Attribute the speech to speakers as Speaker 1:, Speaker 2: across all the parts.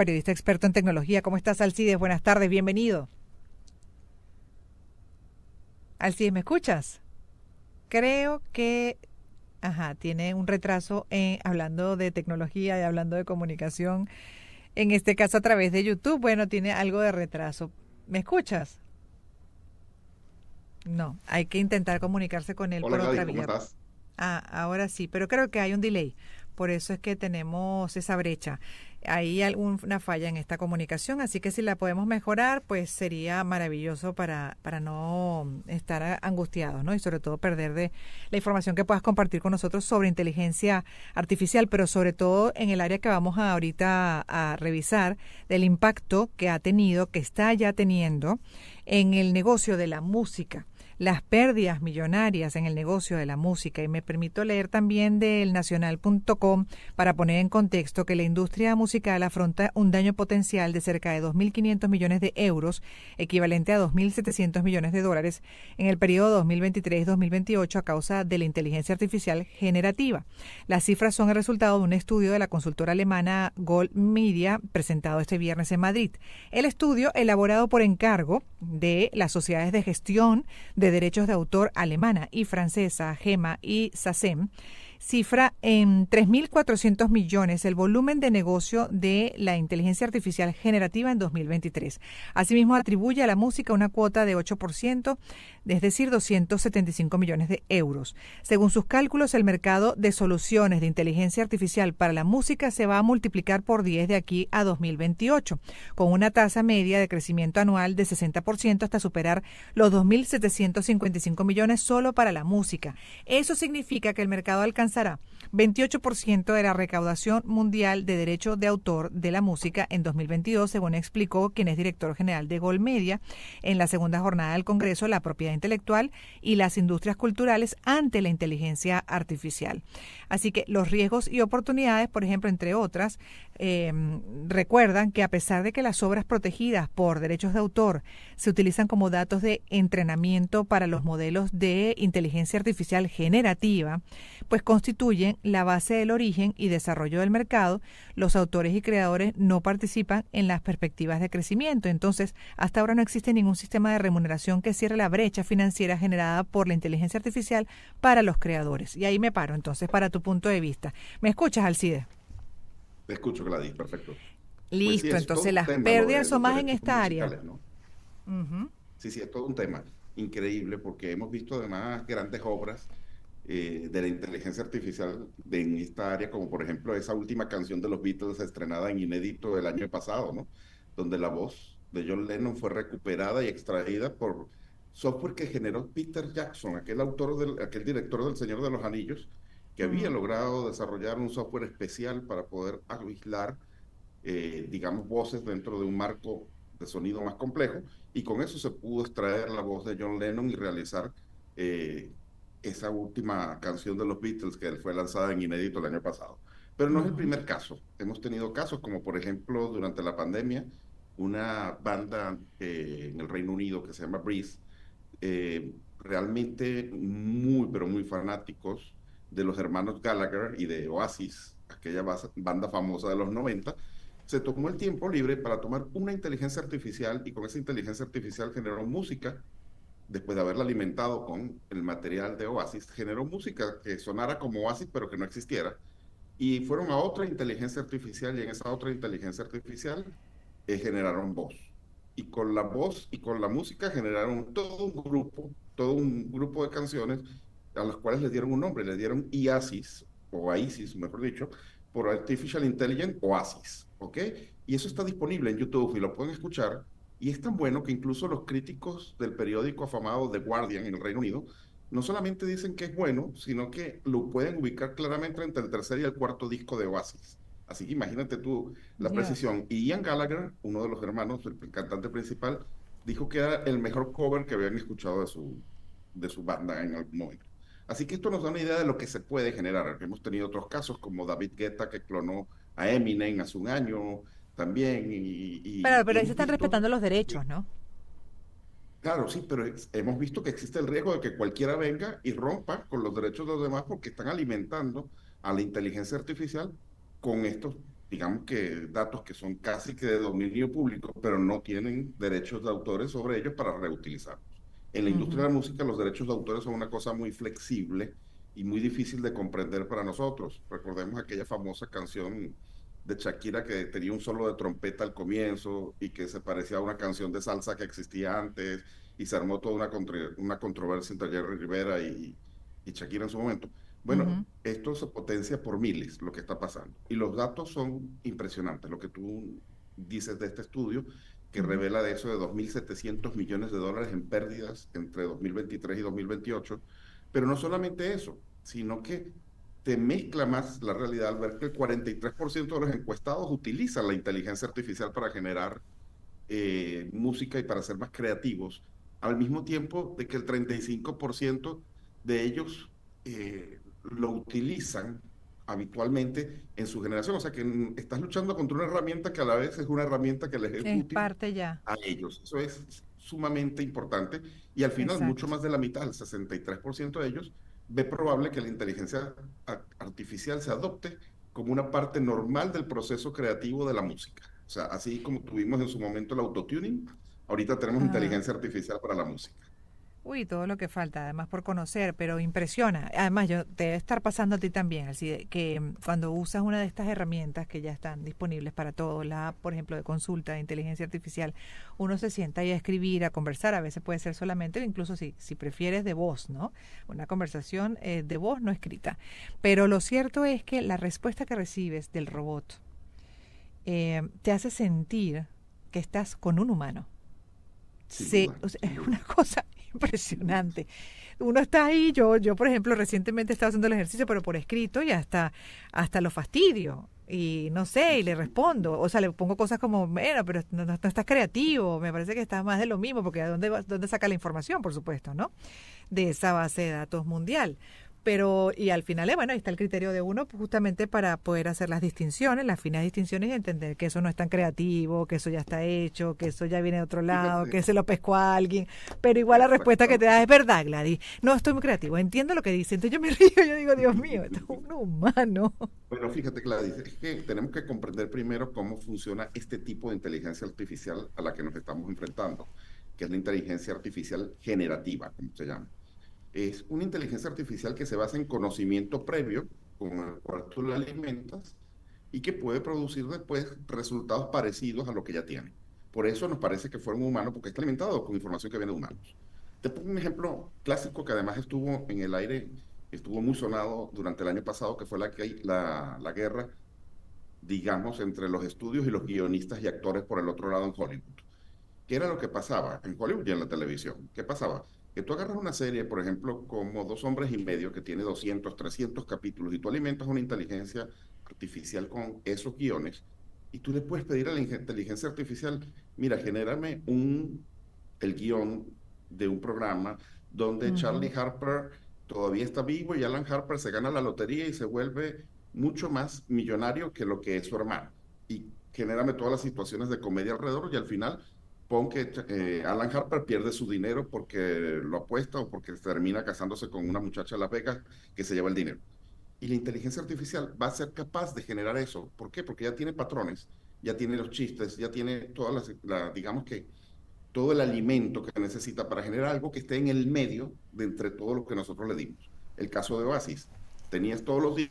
Speaker 1: Periodista experto en tecnología. ¿Cómo estás, Alcides? Buenas tardes, bienvenido. Alcides, ¿me escuchas? Creo que, tiene un retraso hablando de tecnología y hablando de comunicación, en este caso a través de YouTube. Bueno, tiene algo de retraso. ¿Me escuchas? No, hay que intentar comunicarse con él
Speaker 2: Hola
Speaker 1: por
Speaker 2: Gladys,
Speaker 1: otra
Speaker 2: ¿cómo
Speaker 1: vía.
Speaker 2: estás?
Speaker 1: Ahora sí, pero creo que hay un delay. Por eso es que tenemos esa brecha. Hay alguna falla en esta comunicación, así que si la podemos mejorar, pues sería maravilloso para no estar angustiados, ¿no? Y sobre todo perder de la información que puedas compartir con nosotros sobre inteligencia artificial, pero sobre todo en el área que vamos ahorita a revisar, del impacto que ha tenido, que está ya teniendo en el negocio de la música, las pérdidas millonarias en el negocio de la música. Y me permito leer también del nacional.com para poner en contexto que la industria musical afronta un daño potencial de cerca de 2.500 millones de euros, equivalente a 2.700 millones de dólares, en el periodo 2023-2028 a causa de la inteligencia artificial generativa. Las cifras son el resultado de un estudio de la consultora alemana Gold Media presentado este viernes en Madrid. El estudio, elaborado por encargo de las sociedades de gestión de derechos de autor alemana y francesa, GEMA y SACEM, cifra en 3.400 millones el volumen de negocio de la inteligencia artificial generativa en 2023. Asimismo, atribuye a la música una cuota de 8%, es decir, 275 millones de euros. Según sus cálculos, el mercado de soluciones de inteligencia artificial para la música se va a multiplicar por 10 de aquí a 2028, con una tasa media de crecimiento anual de 60% hasta superar los 2.755 millones solo para la música. Eso significa que el mercado alcanzará 28% de la recaudación mundial de derecho de autor de la música en 2022, según explicó quien es director general de Gold Media en la segunda jornada del Congreso, la propiedad intelectual y las industrias culturales ante la inteligencia artificial. Así que los riesgos y oportunidades, por ejemplo, entre otras, recuerdan que a pesar de que las obras protegidas por derechos de autor se utilizan como datos de entrenamiento para los modelos de inteligencia artificial generativa, pues constituyen la base del origen y desarrollo del mercado, los autores y creadores no participan en las perspectivas de crecimiento. Entonces, hasta ahora no existe ningún sistema de remuneración que cierre la brecha financiera generada por la inteligencia artificial para los creadores. Y ahí me paro, entonces, para tu punto de vista. ¿Me escuchas, Alcide?
Speaker 2: Te escucho Gladys, perfecto. Pues sí,
Speaker 1: Listo,
Speaker 2: es todo
Speaker 1: entonces
Speaker 2: un
Speaker 1: las
Speaker 2: tema lo
Speaker 1: pérdidas
Speaker 2: de
Speaker 1: son
Speaker 2: los
Speaker 1: más en
Speaker 2: derechos
Speaker 1: esta área.
Speaker 2: musicales, ¿no?
Speaker 1: Ujú.
Speaker 2: Sí, sí, es todo un tema increíble porque hemos visto además grandes obras de la inteligencia artificial en esta área, como por ejemplo esa última canción de los Beatles estrenada en inédito el año pasado, ¿no? Donde la voz de John Lennon fue recuperada y extraída por software que generó Peter Jackson, aquel director del Señor de los Anillos, que había
Speaker 1: Mm.
Speaker 2: logrado desarrollar un software especial para poder aislar, digamos, voces dentro de un marco de sonido más complejo, y con eso se pudo extraer la voz de John Lennon y realizar eh, esa última canción de los Beatles que fue lanzada en inédito el año pasado. Pero no es el
Speaker 1: Ujú.
Speaker 2: primer caso. Hemos tenido casos como, por ejemplo, durante la pandemia, una banda en el Reino Unido que se llama Breeze, realmente muy, pero muy fanáticos de los hermanos Gallagher y de Oasis, aquella banda famosa de los 90, se tomó el tiempo libre para tomar una inteligencia artificial y con esa inteligencia artificial generó música, después de haberla alimentado con el material de Oasis, generó música que sonara como Oasis pero que no existiera. Y fueron a otra inteligencia artificial y en esa otra inteligencia artificial generaron voz. Y con la voz y con la música generaron todo un grupo de canciones a las cuales les dieron un nombre, les dieron IASIS, o AISIS, mejor dicho, por Artificial Intelligence Oasis, ¿ok? Y eso está disponible en YouTube y lo pueden escuchar. Y es tan bueno que incluso los críticos del periódico afamado The Guardian en el Reino Unido no solamente dicen que es bueno, sino que lo pueden ubicar claramente entre el tercer y el cuarto disco de Oasis. Así que imagínate tú la
Speaker 1: Ya.
Speaker 2: precisión. Y Ian Gallagher, uno de los hermanos, el cantante principal, dijo que era el mejor cover que habían escuchado de su banda en algún momento. Así que esto nos da una idea de lo que se puede generar. Hemos tenido otros casos como David Guetta que clonó a Eminem hace un año también y
Speaker 1: Pero ahí se
Speaker 2: hemos
Speaker 1: están
Speaker 2: visto
Speaker 1: respetando los derechos,
Speaker 2: que
Speaker 1: ¿no?
Speaker 2: claro, sí, pero hemos visto que existe el riesgo de que cualquiera venga y rompa con los derechos de los demás porque están alimentando a la inteligencia artificial con estos digamos que datos que son casi que de dominio público, pero no tienen derechos de autores sobre ellos para reutilizarlos. En la industria
Speaker 1: Ujú,
Speaker 2: de la música, los derechos de autores son una cosa muy flexible y muy difícil de comprender para nosotros. Recordemos aquella famosa canción de Shakira que tenía un solo de trompeta al comienzo y que se parecía a una canción de salsa que existía antes y se armó toda una controversia entre Jerry Rivera y Shakira en su momento. Bueno,
Speaker 1: ujú,
Speaker 2: esto se potencia por miles lo que está pasando. Y los datos son impresionantes. Lo que tú dices de este estudio, que
Speaker 1: ujú.
Speaker 2: revela de eso de 2.700 millones de dólares en pérdidas entre 2023 y 2028. Pero no solamente eso, sino que te mezcla más la realidad al ver que el 43% de los encuestados utilizan la inteligencia artificial para generar música y para ser más creativos, al mismo tiempo de que el 35% de ellos lo utilizan habitualmente en su generación. O sea que estás luchando contra una herramienta que a la vez es una herramienta que les es
Speaker 1: Es
Speaker 2: útil
Speaker 1: parte ya,
Speaker 2: a ellos. Eso es sumamente importante y al final mucho
Speaker 1: exacto.
Speaker 2: más de la mitad, el 63% de ellos, ve probable que la inteligencia artificial se adopte como una parte normal del proceso creativo de la música. O sea, así como tuvimos en su momento el autotuning, ahorita tenemos
Speaker 1: Ajá.
Speaker 2: inteligencia artificial para la música.
Speaker 1: Uy, todo lo que falta, además por conocer, pero impresiona. Además, yo te debe estar pasando a ti también, así que cuando usas una de estas herramientas que ya están disponibles para todos, la, por ejemplo, de consulta de inteligencia artificial, uno se sienta ahí a escribir, a conversar, a veces puede ser solamente, incluso si prefieres de voz, ¿no? Una conversación de voz no escrita. Pero lo cierto es que la respuesta que recibes del robot te hace sentir que estás con un humano.
Speaker 2: Sin duda,
Speaker 1: O sea,
Speaker 2: sin
Speaker 1: es
Speaker 2: duda.
Speaker 1: una cosa impresionante. Uno está ahí, yo por ejemplo, recientemente estaba haciendo el ejercicio, pero por escrito y hasta lo fastidio. Y no sé, y le respondo. O sea, le pongo cosas como, bueno, pero no estás creativo, me parece que estás más de lo mismo, porque ¿dónde saca la información, por supuesto, ¿no? De esa base de datos mundial. Pero, y al final, bueno, ahí está el criterio de uno pues, justamente para poder hacer las distinciones, las finas distinciones y entender que eso no es tan creativo, que eso ya está hecho, que eso ya viene de otro lado,
Speaker 2: Fíjate,
Speaker 1: que se lo pescó a alguien. Pero igual la respuesta que te da es
Speaker 2: exactamente.
Speaker 1: verdad, Gladys. No estoy muy creativo, entiendo lo que dice. Entonces yo me río, yo digo, Dios mío, esto es un humano.
Speaker 2: Bueno, fíjate, Gladys, es que tenemos que comprender primero cómo funciona este tipo de inteligencia artificial a la que nos estamos enfrentando, que es la inteligencia artificial generativa, como se llama. Es una inteligencia artificial que se basa en conocimiento previo, con el cual tú la alimentas, y que puede producir después resultados parecidos a lo que ya tiene. Por eso nos parece que fuera un humano, porque está alimentado con información que viene de humanos. Te pongo un ejemplo clásico que además estuvo en el aire, estuvo muy sonado durante el año pasado, que fue la guerra, digamos, entre los estudios y los guionistas y actores por el otro lado en Hollywood. ¿Qué era lo que pasaba en Hollywood y en la televisión? ¿Qué pasaba? Que tú agarras una serie, por ejemplo, como Dos Hombres y Medio, que tiene 200, 300 capítulos, y tú alimentas una inteligencia artificial con esos guiones, y tú le puedes pedir a la inteligencia artificial, mira, genérame el guión de un programa donde
Speaker 1: Ujú,
Speaker 2: Charlie Harper todavía está vivo y Alan Harper se gana la lotería y se vuelve mucho más millonario que lo que es su hermano. Y genérame todas las situaciones de comedia alrededor y al final pon que Alan Harper pierde su dinero porque lo apuesta o porque termina casándose con una muchacha de Las Vegas que se lleva el dinero. Y la inteligencia artificial va a ser capaz de generar eso. ¿Por qué? Porque ya tiene patrones, ya tiene los chistes, ya tiene todas digamos que todo el alimento que necesita para generar algo que esté en el medio de entre todo lo que nosotros le dimos. El caso de Oasis, tenías todos los días.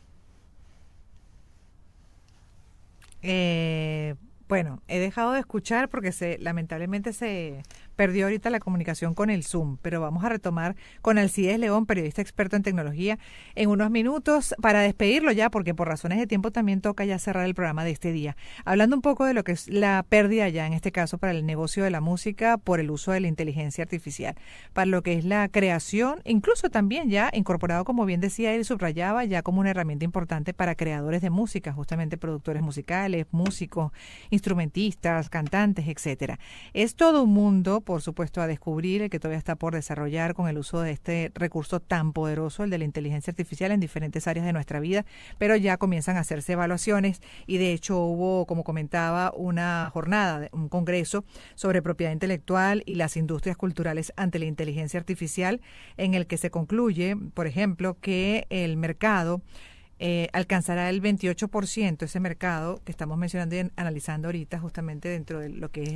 Speaker 1: Eh, bueno, he dejado de escuchar porque lamentablemente se perdió ahorita la comunicación con el Zoom, pero vamos a retomar con Alcides León, periodista experto en tecnología, en unos minutos para despedirlo ya, porque por razones de tiempo también toca ya cerrar el programa de este día. Hablando un poco de lo que es la pérdida ya, en este caso, para el negocio de la música por el uso de la inteligencia artificial, para lo que es la creación, incluso también ya incorporado, como bien decía él, subrayaba ya como una herramienta importante para creadores de música, justamente productores musicales, músicos, instrumentistas, cantantes, etcétera. Es todo un mundo, por supuesto, a descubrir, el que todavía está por desarrollar con el uso de este recurso tan poderoso, el de la inteligencia artificial, en diferentes áreas de nuestra vida, pero ya comienzan a hacerse evaluaciones y de hecho hubo, como comentaba, una jornada, un congreso sobre propiedad intelectual y las industrias culturales ante la inteligencia artificial, en el que se concluye, por ejemplo, que el mercado alcanzará el 28% ese mercado que estamos mencionando y analizando ahorita justamente dentro de lo que es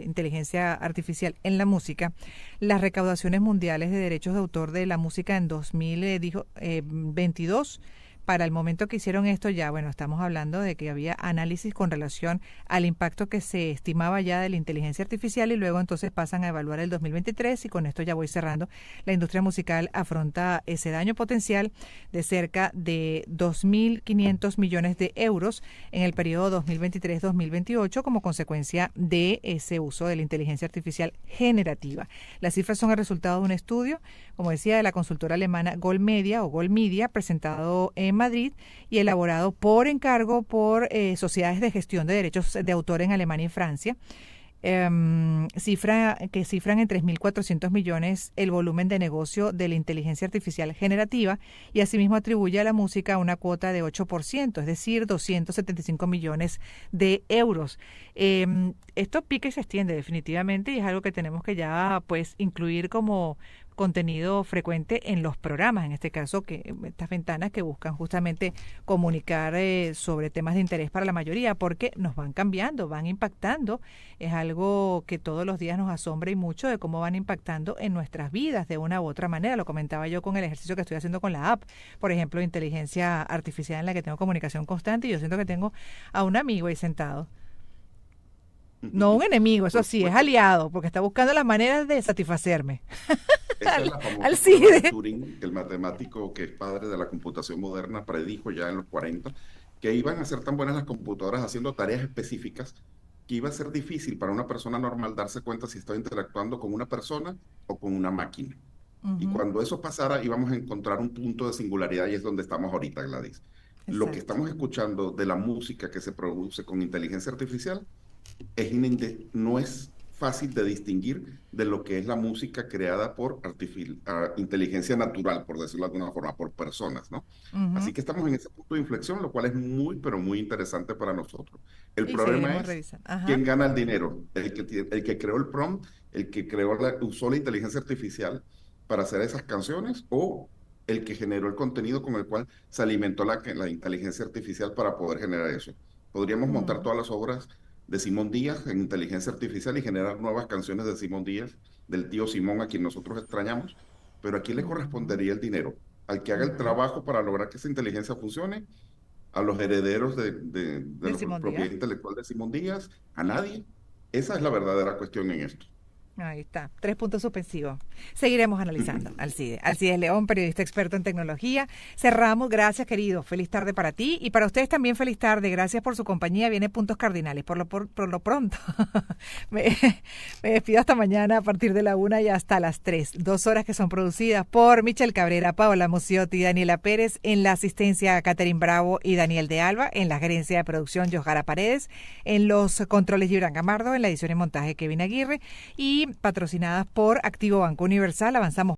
Speaker 1: inteligencia artificial en la música. Las recaudaciones mundiales de derechos de autor de la música en 2022, para el momento que hicieron esto ya, bueno, estamos hablando de que había análisis con relación al impacto que se estimaba ya de la inteligencia artificial y luego entonces pasan a evaluar el 2023 y con esto ya voy cerrando. La industria musical afronta ese daño potencial de cerca de 2.500 millones de euros en el periodo 2023-2028 como consecuencia de ese uso de la inteligencia artificial generativa. Las cifras son el resultado de un estudio, como decía, de la consultora alemana Gold Media, presentado en Madrid y elaborado por encargo por sociedades de gestión de derechos de autor en Alemania y Francia. Cifran en 3.400 millones el volumen de negocio de la inteligencia artificial generativa y asimismo atribuye a la música una cuota de 8%, es decir, 275 millones de euros. Esto pica y se extiende definitivamente y es algo que tenemos que ya pues incluir como contenido frecuente en los programas, en este caso que estas ventanas que buscan justamente comunicar sobre temas de interés para la mayoría, porque nos van cambiando, van impactando. Es algo que todos los días nos asombra y mucho de cómo van impactando en nuestras vidas de una u otra manera. Lo comentaba yo con el ejercicio que estoy haciendo con la app, por ejemplo, de inteligencia artificial en la que tengo comunicación constante y yo siento que tengo a un amigo ahí sentado. No un enemigo, eso sí, es aliado, porque está buscando las maneras de satisfacerme.
Speaker 2: Esa es la famosa prueba de
Speaker 1: Alcide.
Speaker 2: Turing, que el matemático que es padre de la computación moderna predijo ya en los 40, que iban a ser tan buenas las computadoras haciendo tareas específicas que iba a ser difícil para una persona normal darse cuenta si estaba interactuando con una persona o con una máquina. Y
Speaker 1: Ujú,
Speaker 2: cuando eso pasara, íbamos a encontrar un punto de singularidad y es donde estamos ahorita, Gladys. Lo que
Speaker 1: exacto.
Speaker 2: estamos escuchando de la música que se produce con inteligencia artificial no es fácil de distinguir de lo que es la música creada por inteligencia natural, por decirlo de alguna forma, por personas, ¿no?
Speaker 1: Ujú.
Speaker 2: Así que estamos en ese punto de inflexión, lo cual es muy, pero muy interesante para nosotros. El
Speaker 1: Y
Speaker 2: problema
Speaker 1: seguiremos
Speaker 2: es
Speaker 1: revisando. Ajá.
Speaker 2: quién gana el dinero, el que creó el prompt, el que usó la inteligencia artificial para hacer esas canciones o el que generó el contenido con el cual se alimentó la inteligencia artificial para poder generar eso. Podríamos montar
Speaker 1: Mm,
Speaker 2: todas las obras de Simón Díaz en inteligencia artificial y generar nuevas canciones de Simón Díaz, del tío Simón a quien nosotros extrañamos, pero ¿a quién le
Speaker 1: ujú,
Speaker 2: correspondería el dinero? ¿Al que haga el
Speaker 1: ujú.
Speaker 2: trabajo para lograr que esa inteligencia funcione? ¿A los herederos de
Speaker 1: De
Speaker 2: la
Speaker 1: Simón
Speaker 2: propiedad
Speaker 1: Díaz.
Speaker 2: intelectual de Simón Díaz? ¿A nadie? Esa es la verdadera cuestión en esto.
Speaker 1: Ahí está, 3 puntos suspensivos. Seguiremos analizando. Alcides León, periodista experto en tecnología. Cerramos, gracias querido. Feliz tarde para ti y para ustedes también feliz tarde. Gracias por su compañía. Viene Puntos Cardinales. Por lo pronto, me, me despido hasta mañana a partir de la 1 y hasta las 3. 2 horas que son producidas por Michelle Cabrera, Paola Muciotti, Daniela Pérez, en la asistencia Catherine Bravo y Daniel de Alba, en la gerencia de producción Johara Paredes, en los controles Gibran Gamardo, en la edición y montaje Kevin Aguirre y patrocinadas por Activo Banco Universal. Avanzamos.